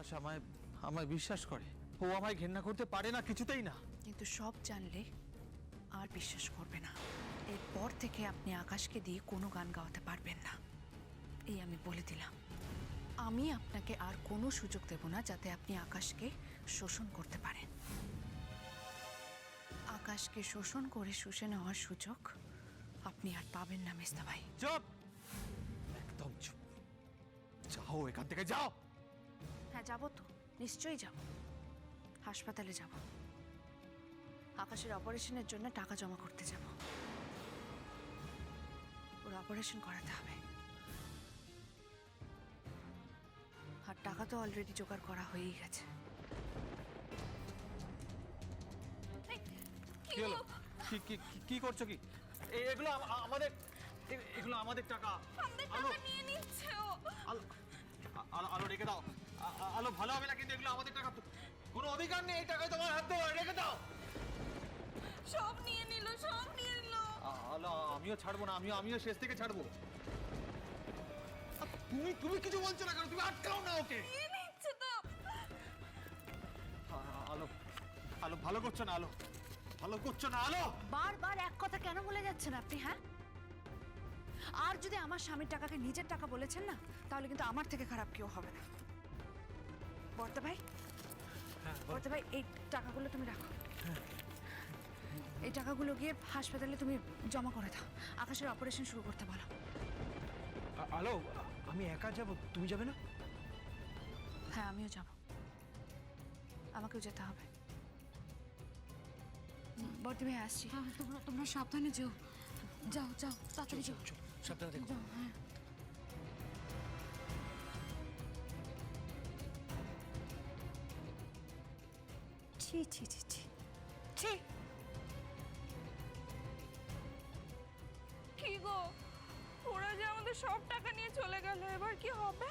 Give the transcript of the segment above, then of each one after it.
আকাশ আমায় আমায় বিশ্বাস করে, ও আমায় ঘেন্না করতে পারে না, কিছুতেই না। কিন্তু সব জানলে আর বিশ্বাস করবে না। এরপর থেকে আপনি আকাশকে দিয়ে কোনো গান গাওয়াতে পারবেন না, এই আমি বলে দিলাম। আমি আপনাকে আর কোনো সুযোগ দেব না যাতে আপনি আকাশকে শোষণ করতে পারেন। আকাশকে শোষণ করে শুষে নেওয়ার সুযোগ আপনি আর পাবেন না মেজদা ভাই। চুপ, একদম চুপ। যাও এখান থেকে, যাও। হ্যাঁ যাবো তো, নিশ্চয়ই যাব। হাসপাতালে যাব, আকাশের অপারেশনের জন্য টাকা জমা করতে যাব। ওর অপারেশন করাতে হবে, আর টাকা তো অলরেডি জোগাড় করা হয়েই গেছে। কি হলো? কি করছো কি? এগুলো আমাদের, এগুলো আমাদের টাকা। আলো নিয়ে নিচ্ছে ও। আলো রেখে দাও। আলো ভালো হবে না, কিন্তু এগুলো আমাদের টাকা। কোনো অধিকার নেই এই টাকায় তোমার হাত দেওয়ার, রেখে দাও। সব নিয়ে নিল, সব নিয়ে নিল। আলো আমিও ছাড়বো না, আমিও শেষ থেকে ছাড়বো। তুমি কিছু বলছো না কেন? তুমি আটকাও না ওকে। নিয়ে নিচ্ছে তো। আলো আলো ভালো করছো না, আলো ভালো করছো না। আলো বারবার এক কথা কেন বলে যাচ্ছেন আপনি? হ্যাঁ, আর যদি আমার স্বামীর টাকাকে নিজের টাকা বলেছেন না, তাহলে কিন্তু আমার থেকে খারাপ কেউ হবে না। বর্তা ভাই, বর্তা ভাই, এই টাকাগুলো তুমি রাখো। এই টাকাগুলো গিয়ে হাসপাতালে তুমি জমা করে দাও। আকাশের অপারেশন শুরু করতে বলো। আলো, আমি একা যাব, তুমি যাবে না? হ্যাঁ আমিও যাব, আমাকেও যেতে হবে। বর্তি ভাই আসছি। তোমরা সাবধানে যেও, যাও যাও তাড়াতাড়ি যাও। সাবধানে দেখো। হ্যাঁ। ছি ছি ছি ছি ছি। কি গো, ওরা যে আমাদের সব টাকা নিয়ে চলে গেল, এবার কি হবে?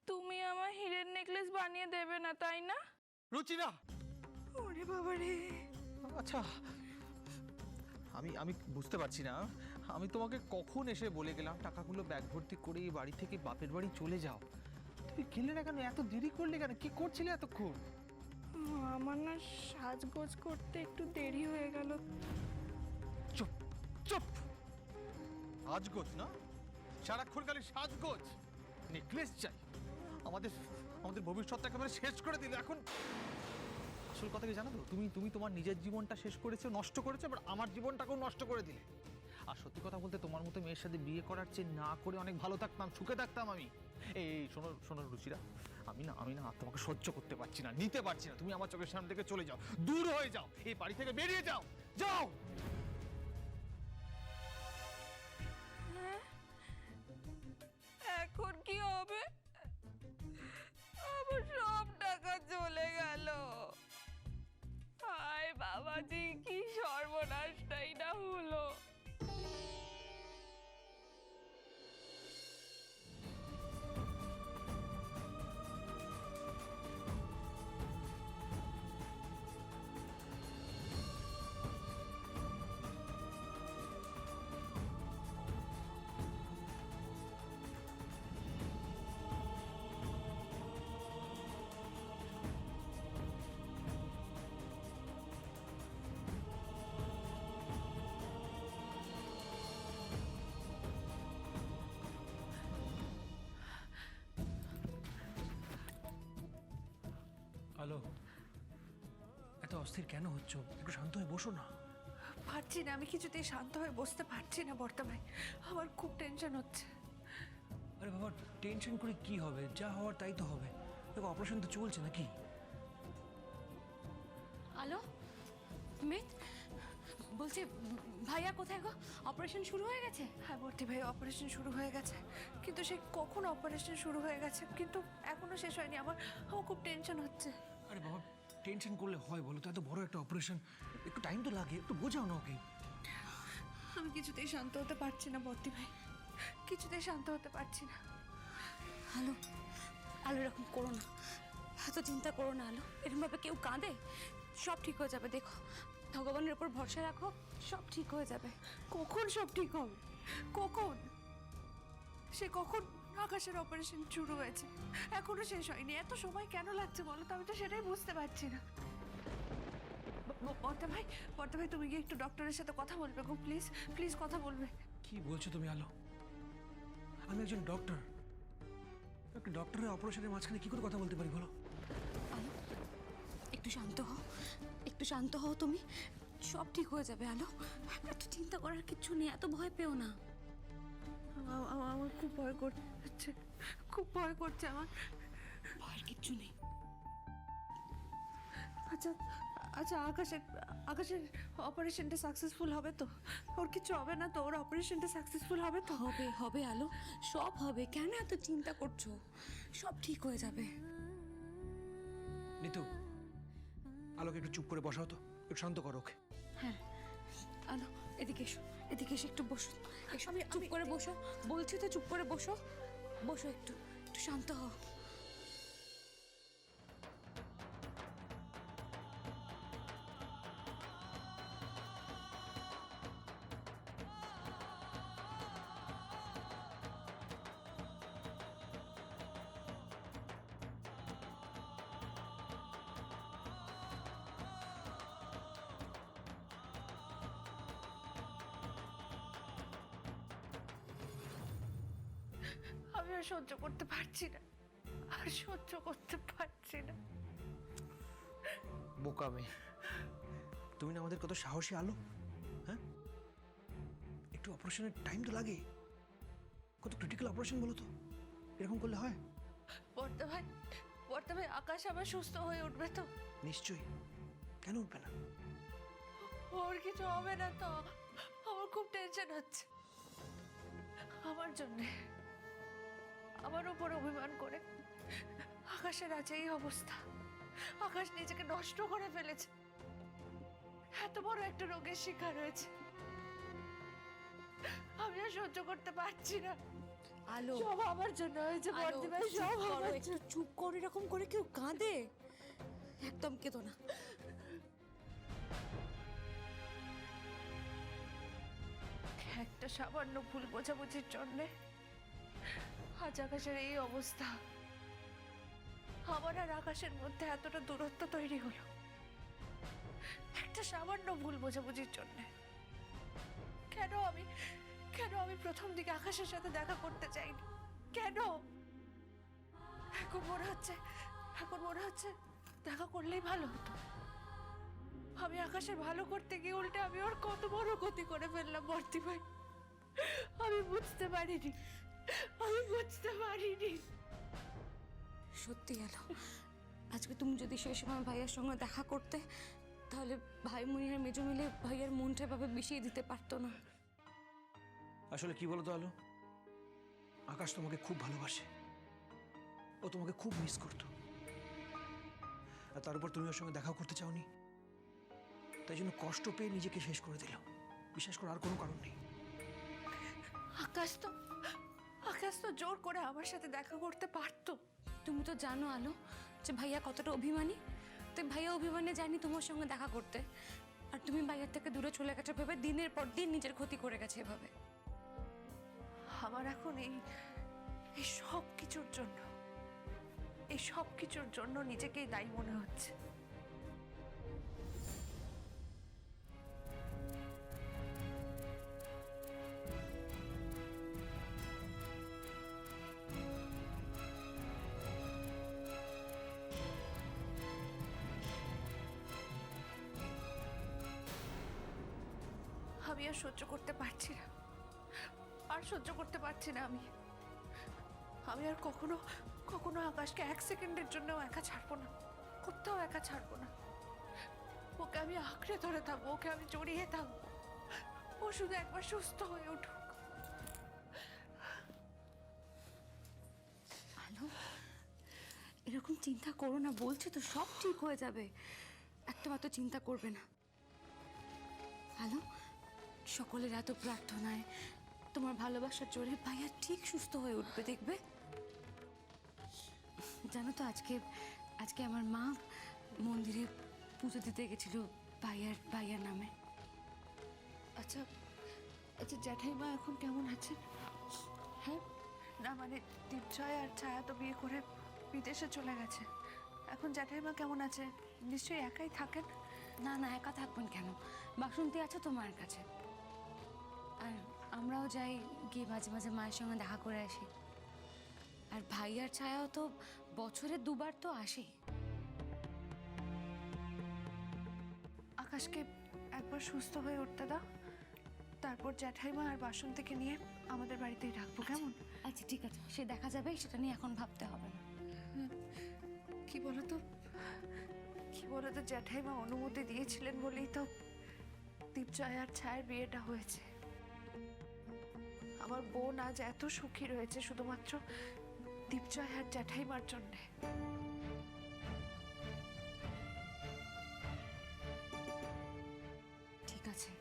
তুমি আমার হীরের নেকলেস বানিয়ে দেবে না, তাই না? রুচিরা, ওরে বাবা রে। আচ্ছা আমি বুঝতে পারছি না, আমি তোমাকে কখন এসে বলে গেলাম টাকাগুলো ব্যাগ ভর্তি করে এই বাড়ি থেকে বাপের বাড়ি চলে যাও। তুমি গেলে না কেন? এত দেরি করলে কেন? কি করছিলে এতক্ষণ? আমার না সাজগোজ করতে একটু দেরি হয়ে গেল। চুপ চুপ। সাজগোজ না, সারাক্ষণ খালি সাজগোজ। নেকলেস চাই। আমাদের আমাদের ভবিষ্যৎটা একেবারে শেষ করে দিলে। এখন আসল কথা কি জানো তো? তুমি তোমার নিজের জীবনটা শেষ করেছো, নষ্ট করেছো, আবার আমার জীবনটাকেও নষ্ট করে দিলে। আর সত্যি কথা বলতে, তোমার মতো মেয়ের সাথে বিয়ে করার চেয়ে না করে অনেক ভালো থাকতাম, সুখে থাকতাম আমি। এই শোনো শোনো রুচিরা, আমি না আর তোমাকে সহ্য করতে পারছি না, নিতে পারছি না। তুমি আমার চোখের সামনে থেকে চলে যাও, দূর হয়ে যাও, এই বাড়ি থেকে বেরিয়ে যাও, যাও। এখন কি হবে? আমার সব টাকা চলে গেল। হায় বাবাজি, কি সর্বনাশটাই না হলো। আলো, এত অস্থির কেন হচ্ছ? একটু শান্ত হয়ে বসো না। পারছি না, আমি কিছুতেই শান্ত হয়ে বসতে পারছি না বর্তা ভাই। আমার খুব টেনশন হচ্ছে। আরে বাবা, টেনশন করে কি হবে? যা হওয়ার তাই তো হবে। দেখো, অপারেশন তো চলছে নাকি? আলো, মিত বলছি, ভাইয়া কোথায় গো? অপারেশন শুরু হয়ে গেছে? হ্যাঁ বর্তি ভাই, অপারেশন শুরু হয়ে গেছে, কিন্তু সে কখন অপারেশন শুরু হয়ে গেছে, কিন্তু এখনো শেষ হয়নি। আমার খুব টেনশন হচ্ছে। আরে বাবা, টেনশন করলে হয় বলো তো? এত বড় একটা অপারেশন, একটু টাইম তো লাগে, একটু বোঝাও না ওকে। আমি কিছুতেই শান্ত হতে পারছি না বর্তি ভাই, কিছুতেই শান্ত হতে পারছি না। আলো, আলো এরকম করো না, এত চিন্তা করো না আলো। এরকম ভাবে কেউ কাঁদে? সব ঠিক হয়ে যাবে, দেখো ভগবানের উপর ভরসা রাখো, সব ঠিক হয়ে যাবে। কখন সব ঠিক হবে? কখন? সে কখন আকাশের অপারেশন শুরু হয়েছে, এখনো শেষ হয়নি। এত সময় কেন লাগছে বলো তো? আমি তো সেটাই বুঝতে পারছি না। বর্তা ভাই তুমি গিয়ে একটু ডক্টরের সাথে কথা বলবে গো, প্লিজ প্লিজ কথা বলবে। কি বলছো তুমি আলো? আমি একজন ডক্টর, একটা ডক্টরের অপারেশনের মাঝখানে কি করে কথা বলতে পারি বলো? আলো একটু শান্ত হও, একটু শান্ত হও তুমি, সব ঠিক হয়ে যাবে আলো। এত চিন্তা করার কিচ্ছু নেই, এত ভয় পেও না। আমার খুব ভয় করছে, খুব ভয় করছে আমার। ভয়ের কিচ্ছু নেই। আচ্ছা আচ্ছা, আকাশের অপারেশনটা সাকসেসফুল হবে তো? ওর কিছু হবে না তো? ওর অপারেশনটা সাকসেসফুল হবে তো? হবে হবে আলো, সব হবে। কেন এত চিন্তা করছো? সব ঠিক হয়ে যাবে। নিতু, আলোকে একটু চুপ করে বসাও তো, একটু শান্ত করো ওকে। হ্যাঁ আলো, এদিকে এসো, এদিকে এসে একটু বসো। এসো, চুপ করে বসো, বলছি তো চুপ করে বসো। বসো, একটু একটু শান্ত হও। আমি আর সহ্য করতে পারছি না, আর সহ্য করতে পারছি না। বোকা মেয়ে, তুমি না আমাদের কত সাহসী আলো। হ্যাঁ, একটু অপারেশনের টাইম তো লাগে, কত ক্রিটিক্যাল অপারেশন বলো তো, এরকম করলে হয়? বর্তা ভাই আকাশ আবার সুস্থ হয়ে উঠবে তো? নিশ্চয়ই, কেন উঠবে না? ওর কিছু হবে না তো? আমার খুব টেনশন হচ্ছে আমার জন্যে। আমার উপর অভিমান করে আকাশের আজ এই অবস্থা। আকাশ নিজেকে নষ্ট করে ফেলেছে, এত বড় একটা রোগের শিকার হয়েছে। আমি আর সহ্য করতে পারছি না। আলো সব আমার জন্য হয়েছে বর্দি ভাই, সব চুপ করো, আমার একটু চুপ করো। এরকম করে কেউ কাঁদে? একদম কেঁদো না। একটা সামান্য ভুল বোঝাবুঝির জন্য আজ আকাশের এই অবস্থা। আমার আর আকাশের মধ্যে এতটা দূরত্ব তৈরি হলো একটা সামান্য ভুল বোঝাবুঝির জন্য। কেন আমি প্রথম দিকে আকাশের সাথে দেখা করতে চাইনি? কেন? এখন মনে হচ্ছে দেখা করলেই ভালো হতো। আমি আকাশের ভালো করতে গিয়ে উল্টে আমি ওর কত বড় ক্ষতি করে ফেললাম বর্তি ভাই। আমি বুঝতে পারিনি। সত্যি আলো, আজকে তুমি যদি সেই সময় ভাইয়ার সঙ্গে দেখা করতে, তাহলে ভাই মুনি আর মেজো মিলে ভাইয়ার মনটা এভাবে বিষিয়ে দিতে পারতো না। আসলে কি বলো তো আলো, আকাশ তোমাকে খুব ভালোবাসে, ও তোমাকে খুব মিস করতো, আর তার উপর তুমি ওর সঙ্গে দেখাও করতে চাওনি, তাই জন্য কষ্ট পেয়ে নিজেকে শেষ করে দিল। বিশ্বাস করার কোনো কারণ নেই। আকাশ তো জোর করে আমার সাথে দেখা করতে পারতো। তুমি তো জানো আলো যে ভাইয়া কতটা অভিমানী। তো ভাইয়া অভিমানে যায়নি তোমার সঙ্গে দেখা করতে, আর তুমি ভাইয়ার থেকে দূরে চলে গেছো ভেবে দিনের পর দিন নিজের ক্ষতি করে গেছে এভাবে। আমার এখন এই সব কিছুর জন্য নিজেকেই দায়ী মনে হচ্ছে। আমি আর সহ্য করতে পারছি না, আমি আর কখনো আকাশকে এক সেকেন্ডের জন্য একা ছাড়বো না, কোথাও একা ছাড়বো না। ওকে আমি আঁকড়ে ধরে থাকবো, ওকে আমি জড়িয়ে থাকবো। ও শুধু একবার সুস্থ হয়ে উঠুক। আলো, এরকম চিন্তা করো না, বলছি তো সব ঠিক হয়ে যাবে। একটা মাত্র চিন্তা করবে না আলো। সকলের এত প্রার্থনায়, তোমার ভালোবাসার জোরে ভাইয়া ঠিক সুস্থ হয়ে উঠবে, দেখবে। জানো তো আজকে আমার মা মন্দিরে পুজো দিতে গেছিল ভাইয়ার নামে। আচ্ছা জ্যাঠাইমা এখন কেমন আছেন? হ্যাঁ, না মানে দীপজয় আর ছায়া তো বিয়ে করে বিদেশে চলে গেছে। এখন জ্যাঠাইমা কেমন আছে? নিশ্চয়ই একাই থাকেন। না না, একা থাকবেন কেন? বাসন্তী আছে তো মায়ের কাছে। আর আমরাও যাই, গিয়ে মাঝে মাঝে মায়ের সঙ্গে দেখা করে আসি। আর ভাই আর ছায়াও তো বছরে 2বার তো আসেই। আকাশকে একবার সুস্থ হয়ে উঠতে দাও, তারপর জ্যাঠাইমা আর বাসন্তীকে নিয়ে আমাদের বাড়িতেই রাখবো, কেমন? আচ্ছা ঠিক আছে, সে দেখা যাবে, সেটা নিয়ে এখন ভাবতে হবে না। কি বলতো জ্যাঠাইমা অনুমতি দিয়েছিলেন বলেই তো দীপজয় আর ছায়ের বিয়েটা হয়েছে। আমার বোন আজ এত সুখী রয়েছে শুধুমাত্র দীপজয় আর জ্যাঠাইমার জন্যে। ঠিক আছে,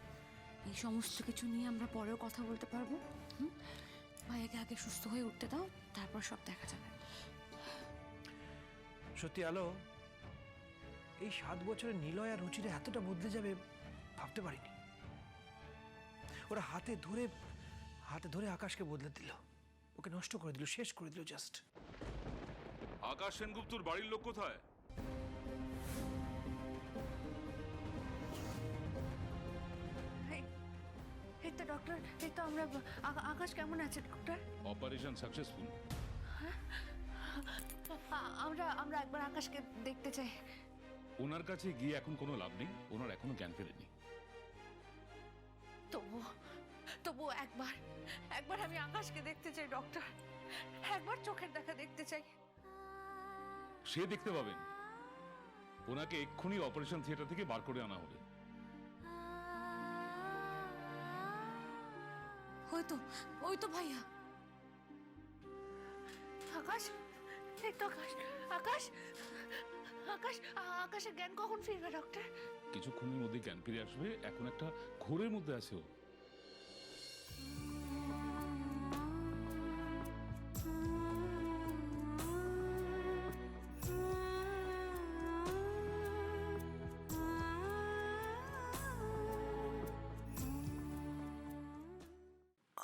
এই সমস্ত কিছু নিয়ে আমরা পরেও কথা বলতে পারবো। ভাইয়াকে আগে সুস্থ হয়ে উঠতে দাও, তারপর সব দেখা যাবে। সত্যি আলো, এই 7 বছরে নিলয় আর রুচিরে এতটা বদলে যাবে ভাবতে পারিনি। ওরা হাতে ধরে আকাশকে বদলে দিল, ওকে নষ্ট করে দিল, শেষ করে দিল জাস্ট। আকাশ সেনগুপ্তর বাড়ির লোক কোথায়? এই তো ডক্টর, এই তো আমরা। আকাশ কেমন আছে ডক্টর? Operation successful. আমরা একবার আকাশকে দেখতে চাই। ওনার কাছে গিয়ে এখন কোনো লাভ নেই, ওনার এখনো জ্ঞান ফেরেনি। তবু একবার আমি আকাশকে দেখতে চাই ডক্টর, একবার চোখের দেখা দেখতে চাই। সে দেখতে পাবেন, ওনাকে এক্ষুনি অপারেশন থিয়েটার থেকে বার করে আনা হবে। ওই তো ভাইয়া। আকাশ, এই তো আকাশের জ্ঞান কখন ফিরবে ডক্টর? কিছুক্ষণের মধ্যে জ্ঞান ফিরে আসবে, এখন একটা ঘোরের মধ্যে আছে ও।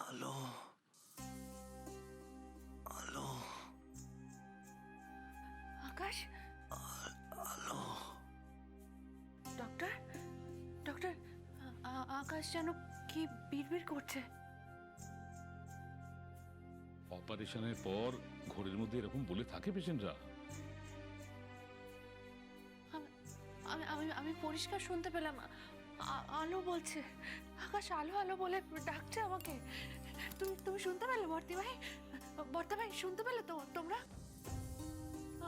আলো, আলো, আকাশ, আলো। ডক্টর, আকাশ যেন কি বিড়বিড় করছে। অপারেশনের পর ঘোরের মধ্যে এরকম বলে থাকে পেশেন্টরা। আমি পরিষ্কার শুনতে পেলাম, আলো বলছে। আকাশ আলো আলো বলে ডাকছে আমাকে। তুমি শুনতে পেলে বর্তা ভাই শুনতে পেলে তো তোমরা?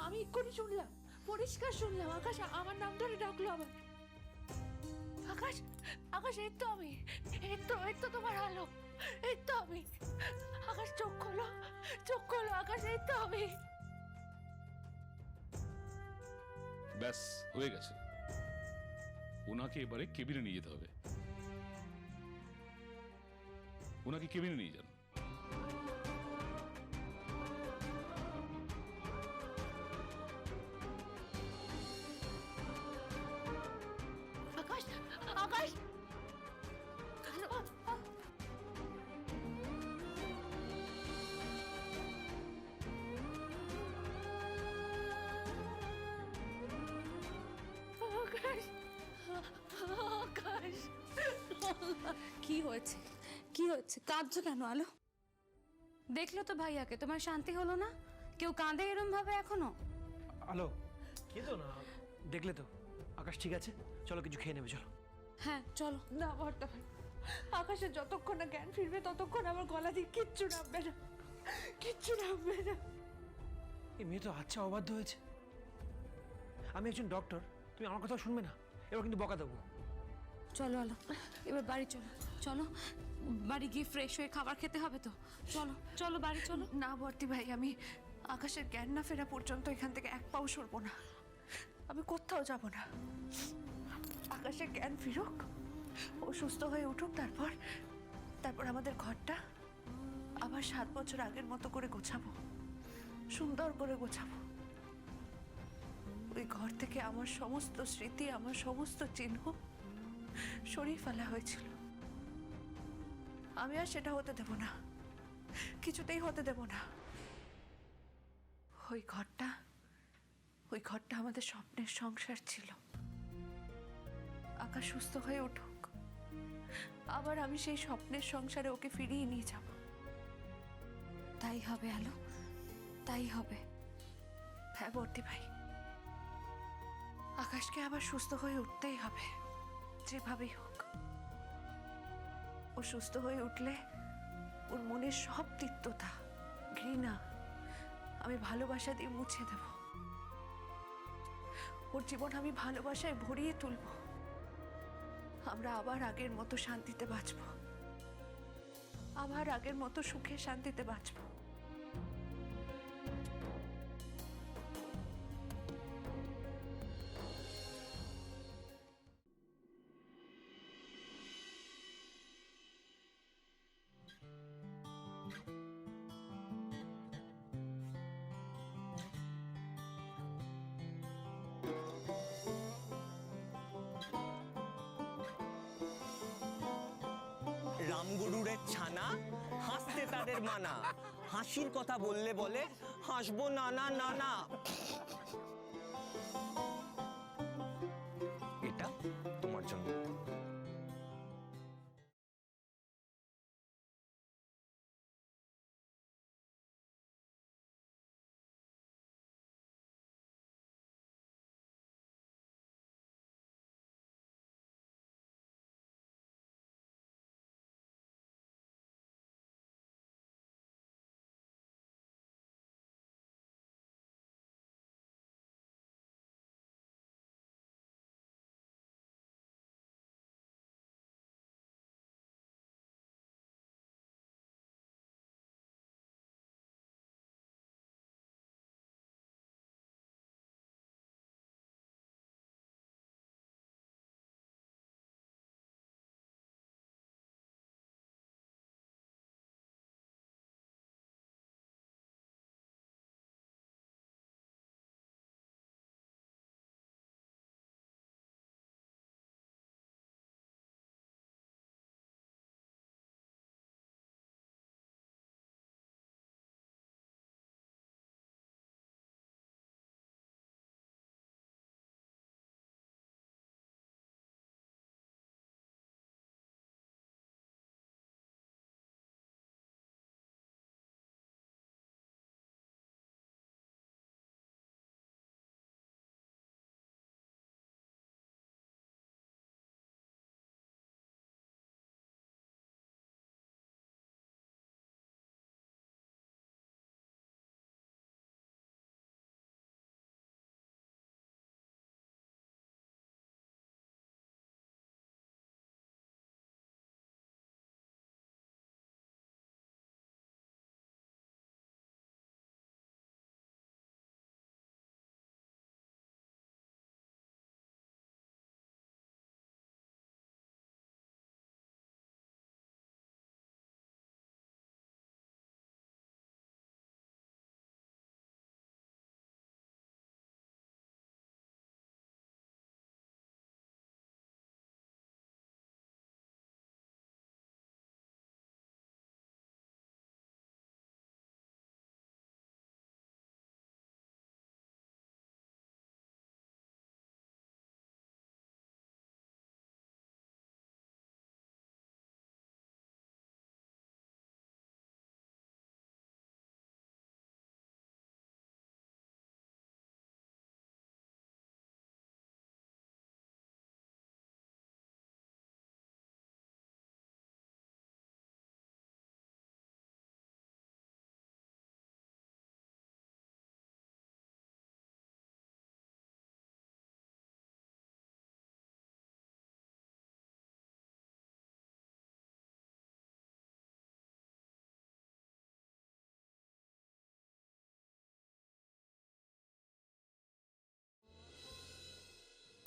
আমি এক্ষুনি শুনলাম, পরিষ্কার শুনলাম। আকাশ আমার নাম ধরে ডাকলো আবার। আকাশ এই তো আমি, এই তো তোমার আলো, এই তো আমি। আকাশ চোখ খোলো আকাশ, এই তো আমি। ব্যাস হয়ে গেছে, ওনাকে এবারে কেবিনে নিয়ে যেতে হবে। ওনাকে কেবিনে নিয়ে যান। আকাশ কি হয়েছে? কাঁদছো কেন আলো? দেখলো তো ভাইয়াকে, তোমার শান্তি হলো না? কেউ কাঁদে এরম ভাবে এখনো? আলো, কেঁদো না, দেখলে তো আকাশ ঠিক আছে। চলো কিছু খেয়ে নেবে, চলো। হ্যাঁ চলো। না বর্তা ভাই, আকাশের যতক্ষণ না জ্ঞান ফিরবে ততক্ষণ আমার গলা দিয়ে কিচ্ছু নামবে না। এই মেয়ে তো আচ্ছা অবাধ্য হয়েছে। আমি একজন ডক্টর, তুমি আমার কথা শুনবে না? এবার কিন্তু বকা দেবো। চলো আলো, এবার বাড়ি চলো। বাড়ি গিয়ে ফ্রেশ হয়ে খাবার খেতে হবে তো। চলো বাড়ি চলো। না বর্তি ভাই, আমি আকাশের জ্ঞান না ফেরা পর্যন্ত এখান থেকে এক পাও সরবো না। আমি কোথাও যাব না। আকাশের জ্ঞান ফিরুক, ও সুস্থ হয়ে উঠুক, তারপর আমাদের ঘরটা আবার 7 বছর আগের মতো করে গোছাবো, সুন্দর করে গোছাবো। ওই ঘর থেকে আমার সমস্ত স্মৃতি, আমার সমস্ত চিহ্ন সরিয়ে ফেলা হয়েছিল। আমি আর সেটা হতে দেব না, কিছুতেই হতে দেব না। ওই ঘরটা আমাদের স্বপ্নের সংসার ছিল। আকাশ সুস্থ হয়ে উঠুক, আবার আমি সেই স্বপ্নের সংসারে ওকে ফিরিয়ে নিয়ে যাব। তাই হবে আলো, তাই হবে। হ্যাঁ বর্দি ভাই, আকাশকে আবার সুস্থ হয়ে উঠতেই হবে, যেভাবেই হোক। ও সুস্থ হয়ে উঠলে ওর মনের সব তিক্ততা, ঘৃণা আমি ভালোবাসা দিয়ে মুছে দেব। ওর জীবন আমি ভালোবাসায় ভরিয়ে তুলব। আমরা আবার আগের মতো শান্তিতে বাঁচব, আবার আগের মতো সুখে শান্তিতে বাঁচব। রামগরুরের ছানা, হাসতে তাদের মানা, হাসির কথা বললে বলে হাসবো নানা নানা। এটা তোমার জন্য।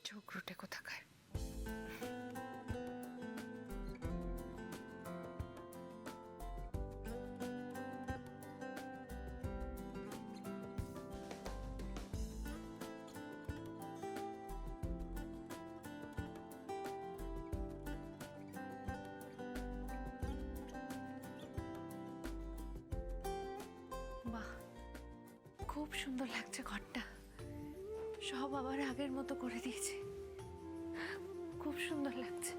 চোখ রুটে কোথাকার। বাহ, খুব সুন্দর লাগছে ঘরটা, সব আবার আগের মতো করে দিয়েছে, খুব সুন্দর লাগছে।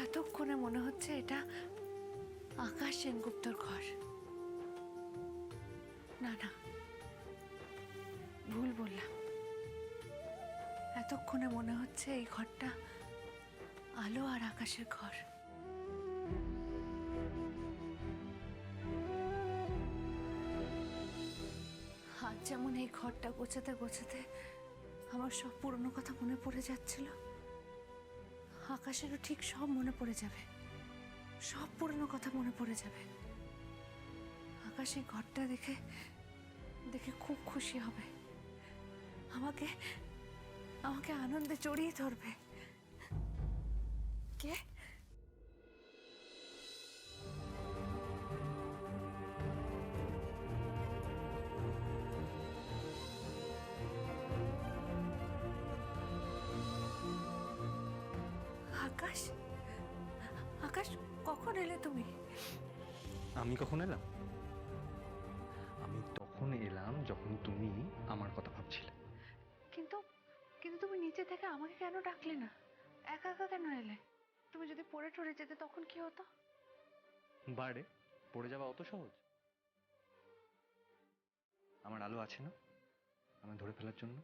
এতক্ষণে মনে হচ্ছে এটা আকাশ সেনগুপ্তর ঘর। না না, ভুল বললাম। এতক্ষণে মনে হচ্ছে এই ঘরটা আলো আর আকাশের ঘর। আজ যেমন এই ঘরটা গোছাতে গোছাতে আমার সব পুরনো কথা মনে পড়ে যাচ্ছিল, আকাশেরও ঠিক সব মনে পড়ে যাবে, সব পুরনো কথা মনে পড়ে যাবে। আকাশ এই ঘরটা দেখে দেখে খুব খুশি হবে, আমাকে আমাকে আনন্দে জড়িয়ে ধরবে। কে? আকাশ, আকাশ কখন এলে তুমি? আমি কখন এলাম? আমি তখন এলাম যখন তুমি আমার কথা ভাবছিলে। কিন্তু কিন্তু তুমি নিচে থেকে আমাকে কেন ডাকলে না? একা একা কেন এলে? তুমি যদি পড়ে টরে যেতে তখন কি হতো? বারে পড়ে যাওয়া অত সহজ? আমার আলো আছে না আমায় ধরে ফেলার জন্য?